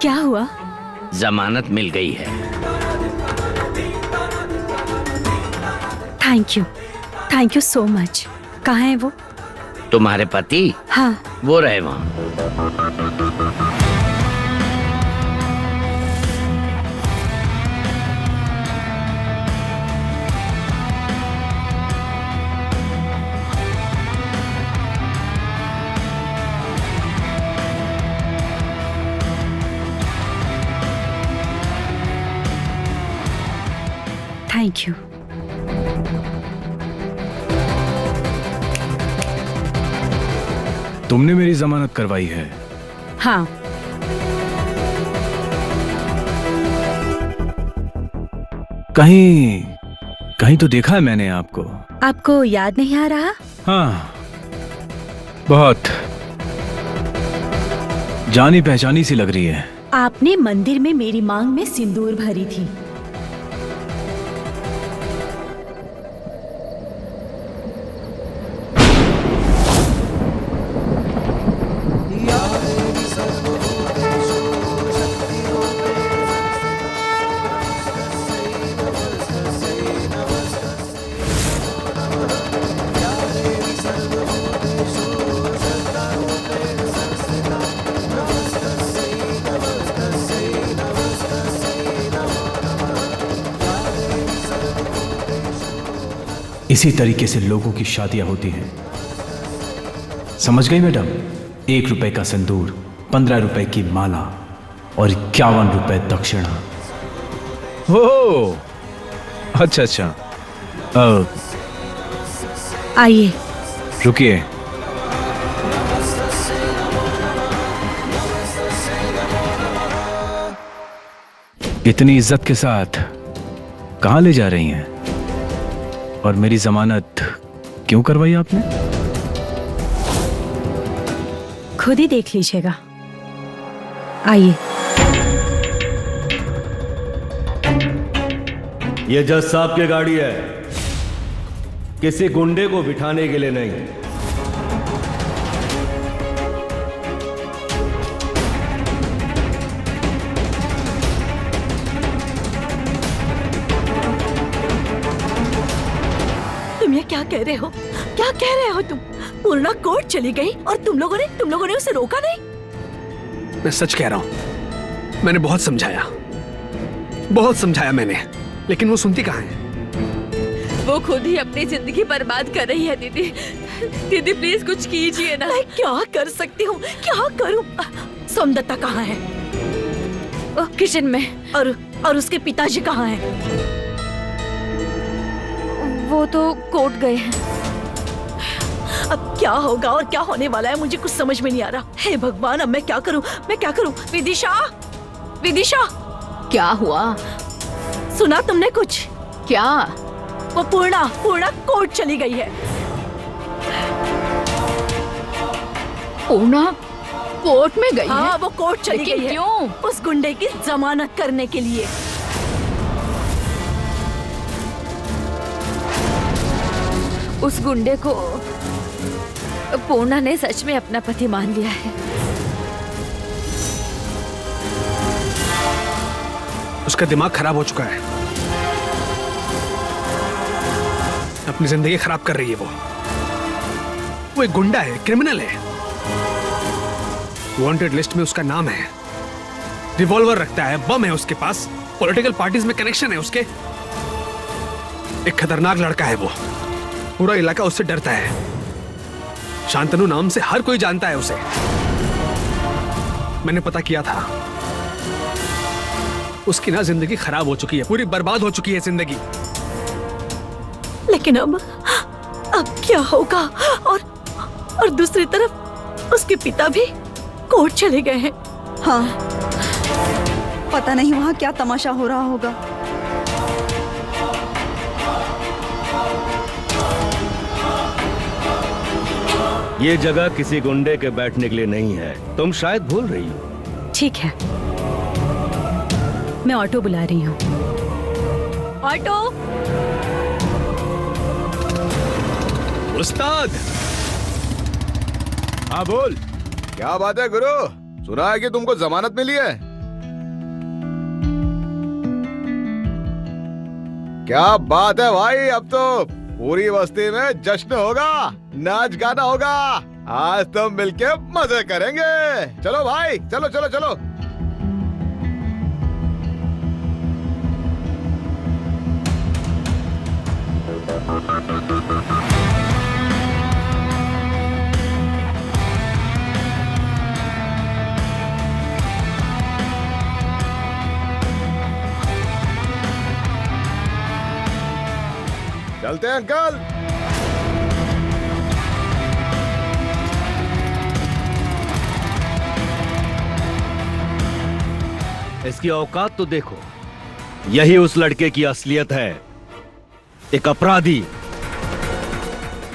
क्या हुआ? जमानत मिल गई है। Thank you so much. कहाँ है वो? तुम्हारे पति? हाँ। वो रहे वहाँ। Thank you. तुमने मेरी जमानत करवाई है? हाँ। कहीं तो देखा है मैंने आपको। आपको याद नहीं आ रहा? हाँ, बहुत जानी पहचानी सी लग रही है। आपने मंदिर में मेरी मांग में सिंदूर भरी थी। इसी तरीके से लोगों की शादियां होती हैं, समझ गई मैडम? 1 रुपए का सिंदूर, 15 रुपए की माला और 51 रुपए दक्षिणा। हो, अच्छा। आइए। रुकिए। इतनी इज्जत के साथ कहां ले जा रही हैं? और मेरी जमानत क्यों करवाई आपने? खुद ही देख लीजिएगा। आइए। ये जज साहब की गाड़ी है, किसी गुंडे को बिठाने के लिए नहीं। क्या कह रहे हो? क्या कह रहे हो तुम? पूर्णा कोर्ट चली गई और तुम लोगों ने उसे रोका नहीं? मैं सच कह रहा हूं, मैंने बहुत समझाया मैंने, लेकिन वो सुनती कहाँ है? वो खुद ही अपनी जिंदगी बर्बाद कर रही है। दीदी प्लीज कुछ कीजिए ना। मैं क्या कर सकती हूँ? क्या करूँ? सोमदत्ता कहाँ है? किचन में। और उसके पिताजी कहाँ हैं? वो तो कोर्ट गए हैं। अब क्या होगा और क्या होने वाला है, मुझे कुछ समझ में नहीं आ रहा। हे भगवान, अब मैं क्या करूं? विदिशा! क्या हुआ? सुना तुमने कुछ? क्या? वो पूर्णा कोर्ट चली गई है। पूर्णा कोर्ट में गई है? हाँ, वो कोर्ट चली गई है। क्यों? उस गुंडे की जमानत करने के लिए। उस गुंडे को पूर्णा ने सच में अपना पति मान लिया है। उसका दिमाग खराब हो चुका है, अपनी जिंदगी खराब कर रही है वो एक गुंडा है, क्रिमिनल है। वांटेड लिस्ट में उसका नाम है, रिवॉल्वर रखता है, बम है उसके पास, पॉलिटिकल पार्टीज में कनेक्शन है उसके। एक खतरनाक लड़का है वो, पूरा इलाका उससे डरता है। शांतनु नाम से हर कोई जानता है उसे। मैंने पता किया था, उसकी ना जिंदगी खराब हो चुकी है, पूरी बर्बाद हो चुकी है जिंदगी। लेकिन अब क्या होगा? और दूसरी तरफ उसके पिता भी कोर्ट चले गए हैं। हाँ, पता नहीं वहां क्या तमाशा हो रहा होगा। ये जगह किसी गुंडे के बैठने के लिए नहीं है, तुम शायद भूल रही हो। ठीक है, मैं ऑटो बुला रही हूँ। ऑटो! उस्ताद! हाँ बोल। क्या बात है गुरु? सुना है कि तुमको जमानत मिली है। क्या बात है भाई, अब तो पूरी बस्ती में जश्न होगा, नाच गाना होगा। आज तो मिलके मजे करेंगे। चलो भाई, चलो चलो चलो। चलते हैं अंकल। इसकी औकात तो देखो, यही उस लड़के की असलियत है। एक अपराधी,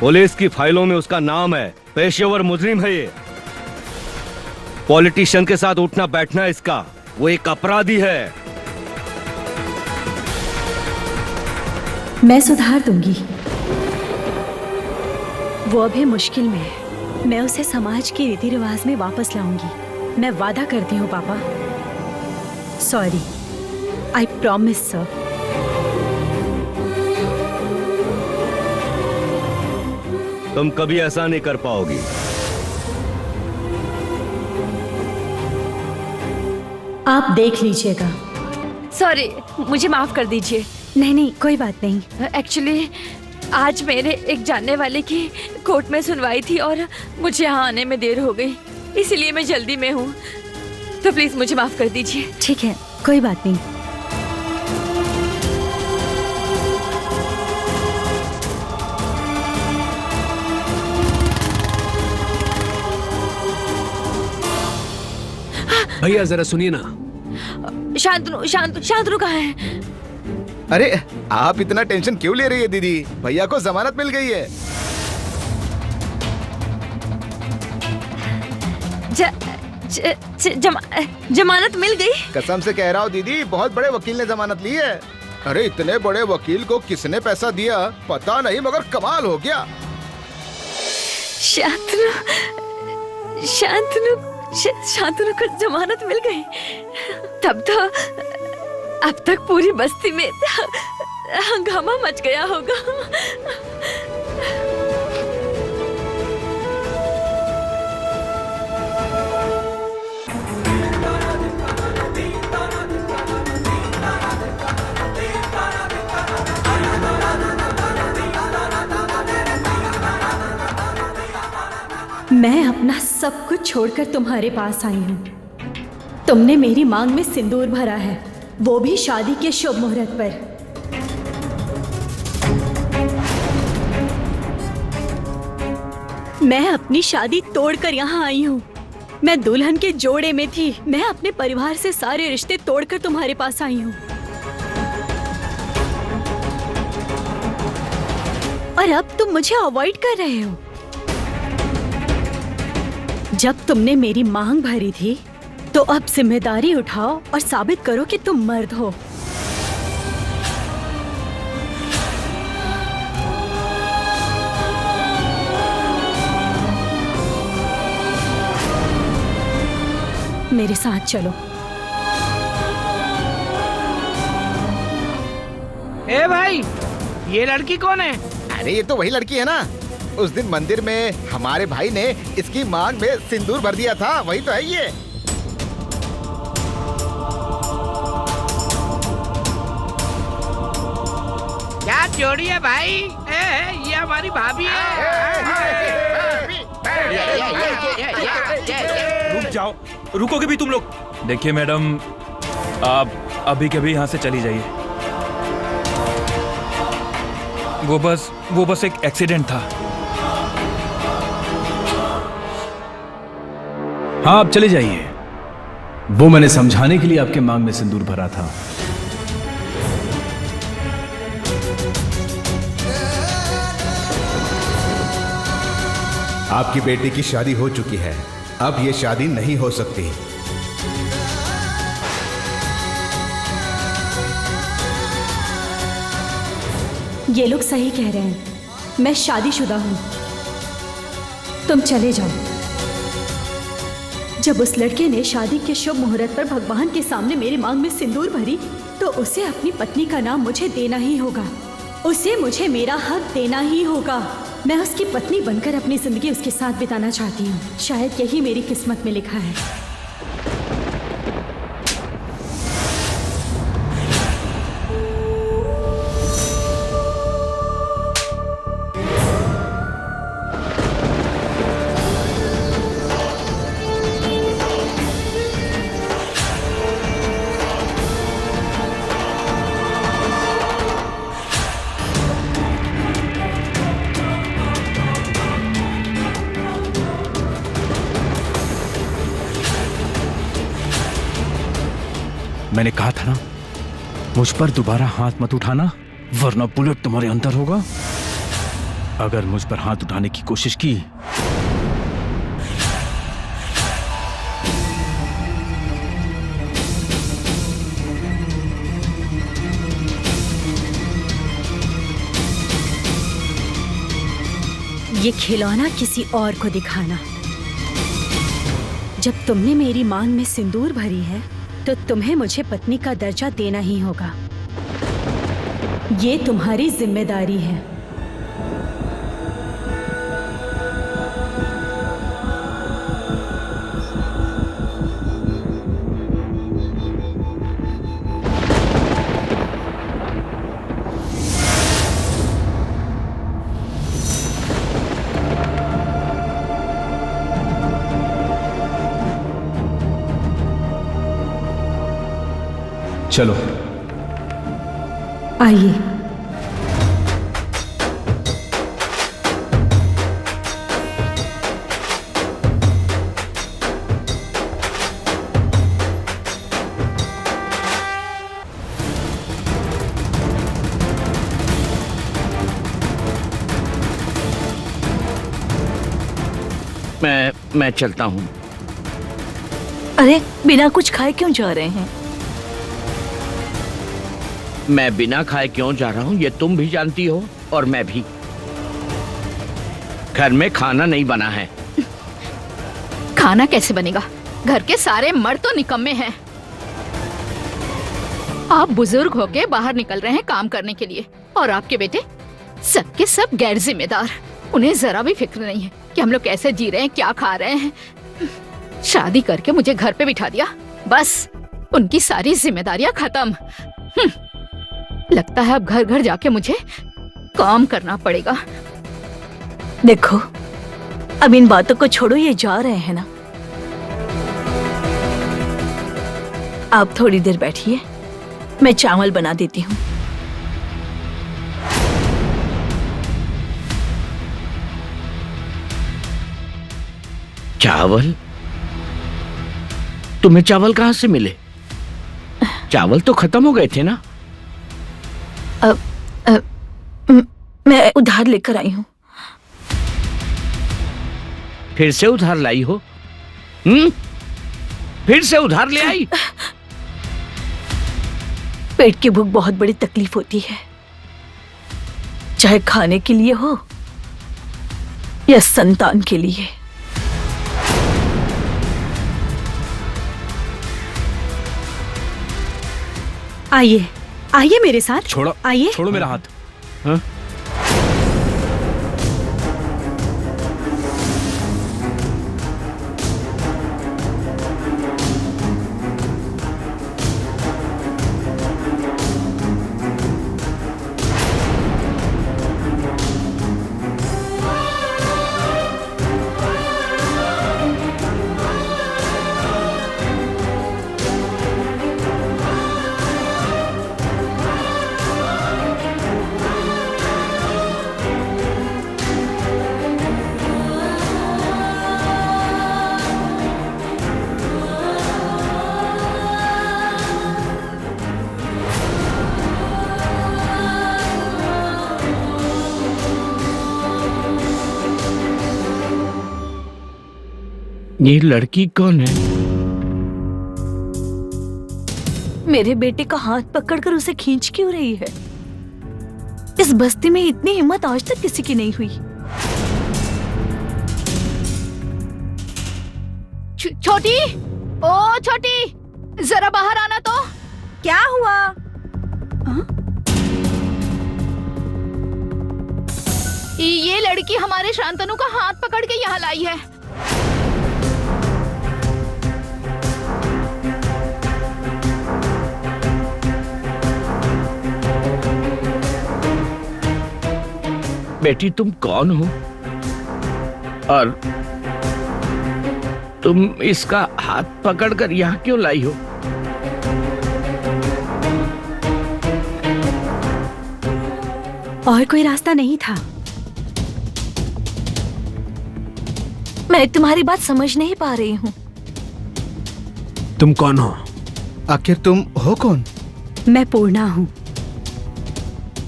पुलिस की फाइलों में उसका नाम है, पेशेवर मुजरिम है ये। पॉलिटिशियन के साथ उठना बैठना इसका, वो एक अपराधी है। मैं सुधार दूंगी। वो अभी मुश्किल में है, मैं उसे समाज के रीति रिवाज में वापस लाऊंगी। मैं वादा करती हूँ पापा। Sorry, I promise sir. तुम कभी ऐसा नहीं कर पाओगी। आप देख लीजिएगा। सॉरी, मुझे माफ कर दीजिए। नहीं नहीं, कोई बात नहीं। एक्चुअली आज मेरे एक जानने वाले की कोर्ट में सुनवाई थी और मुझे यहाँ आने में देर हो गई, इसलिए मैं जल्दी में हूँ, तो प्लीज मुझे माफ कर दीजिए। ठीक है, कोई बात नहीं। भैया जरा सुनिए ना। शांतनु कहाँ है? अरे आप इतना टेंशन क्यों ले रही है दीदी, भैया को जमानत मिल गई है। जमानत मिल गई? कसम से कह रहा हूँ दीदी, बहुत बड़े वकील ने जमानत ली है। अरे इतने बड़े वकील को किसने पैसा दिया पता नहीं, मगर कमाल हो गया। शांतनु को जमानत मिल गई। तब तो अब तक पूरी बस्ती में हंगामा मच गया होगा। मैं अपना सब कुछ छोड़कर तुम्हारे पास आई हूँ। तुमने मेरी मांग में सिंदूर भरा है, वो भी शादी के शुभ मुहूर्त पर। मैं अपनी शादी तोड़कर यहाँ आई हूँ। मैं दुल्हन के जोड़े में थी। मैं अपने परिवार से सारे रिश्ते तोड़कर तुम्हारे पास आई हूँ। और अब तुम मुझे अवॉइड कर रहे हो। जब तुमने मेरी मांग भरी थी तो अब जिम्मेदारी उठाओ और साबित करो कि तुम मर्द हो। मेरे साथ चलो। ए भाई, ये लड़की कौन है? अरे ये तो वही लड़की है ना, उस दिन मंदिर में हमारे भाई ने इसकी मांग में सिंदूर भर दिया था, वही तो है ये। क्या जोड़ी है भाई? ये हमारी भाभी है। रुक जाओ, रुकोगे भी तुम लोग? देखिए मैडम, आप अभी के अभी यहाँ से चली जाइए। वो बस एक एक्सीडेंट था। हाँ, आप चले जाइए। वो मैंने समझाने के लिए आपके मांग में सिंदूर भरा था। आपकी बेटी की शादी हो चुकी है, अब ये शादी नहीं हो सकती। ये लोग सही कह रहे हैं, मैं शादीशुदा हूं। तुम चले जाओ। जब उस लड़के ने शादी के शुभ मुहूर्त पर भगवान के सामने मेरी मांग में सिंदूर भरी तो उसे अपनी पत्नी का नाम मुझे देना ही होगा। उसे मुझे मेरा हक देना ही होगा। मैं उसकी पत्नी बनकर अपनी जिंदगी उसके साथ बिताना चाहती हूँ। शायद यही मेरी किस्मत में लिखा है। मैंने कहा था ना, मुझ पर दोबारा हाथ मत उठाना, वरना बुलेट तुम्हारे अंदर होगा। अगर मुझ पर हाथ उठाने की कोशिश की ये खिलौना किसी और को दिखाना। जब तुमने मेरी मांग में सिंदूर भरी है तो तुम्हें मुझे पत्नी का दर्जा देना ही होगा। ये तुम्हारी जिम्मेदारी है। चलो आइए। मैं चलता हूँ। अरे बिना कुछ खाए क्यों जा रहे हैं? मैं बिना खाए क्यों जा रहा हूँ ये तुम भी जानती हो और मैं भी। घर में खाना नहीं बना है। खाना कैसे बनेगा? घर के सारे मर्द तो निकम्मे हैं। आप बुजुर्ग होके बाहर निकल रहे हैं काम करने के लिए, और आपके बेटे सबके सब गैर जिम्मेदार। उन्हें जरा भी फिक्र नहीं है कि हम लोग कैसे जी रहे हैं, क्या खा रहे हैं। शादी करके मुझे घर पे बिठा दिया, बस उनकी सारी जिम्मेदारियां खत्म। लगता है अब घर घर जाके मुझे काम करना पड़ेगा। देखो, अब इन बातों को छोड़ो, ये जा रहे हैं ना। आप थोड़ी देर बैठिए, मैं चावल बना देती हूँ। चावल? तुम्हें चावल कहाँ से मिले? चावल तो खत्म हो गए थे ना। मैं उधार लेकर आई हूँ। फिर से उधार लाई हो? फिर से उधार ले आई? पेट की भूख बहुत बड़ी तकलीफ होती है, चाहे खाने के लिए हो या संतान के लिए। आइए आइए मेरे साथ। छोड़ो, आइए। छोड़ो मेरा हाथ। हाँ? ये लड़की कौन है? मेरे बेटे का हाथ पकड़कर उसे खींच क्यों रही है? इस बस्ती में इतनी हिम्मत आज तक किसी की नहीं हुई। छोटी, ओ छोटी, जरा बाहर आना तो। क्या हुआ? ये लड़की हमारे शांतनु का हाथ पकड़ के यहाँ लाई है। बेटी तुम कौन हो और तुम इसका हाथ पकड़कर यहाँ क्यों लाई हो? और कोई रास्ता नहीं था। मैं तुम्हारी बात समझ नहीं पा रही हूँ। तुम कौन हो? आखिर तुम हो कौन? मैं पूर्णा हूँ।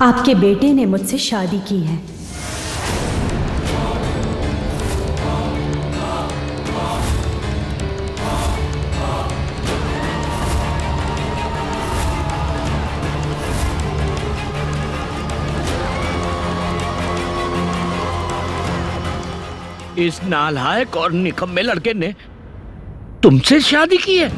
आपके बेटे ने मुझसे शादी की है। इस नालायक और निकम्मे लड़के ने तुमसे शादी की है?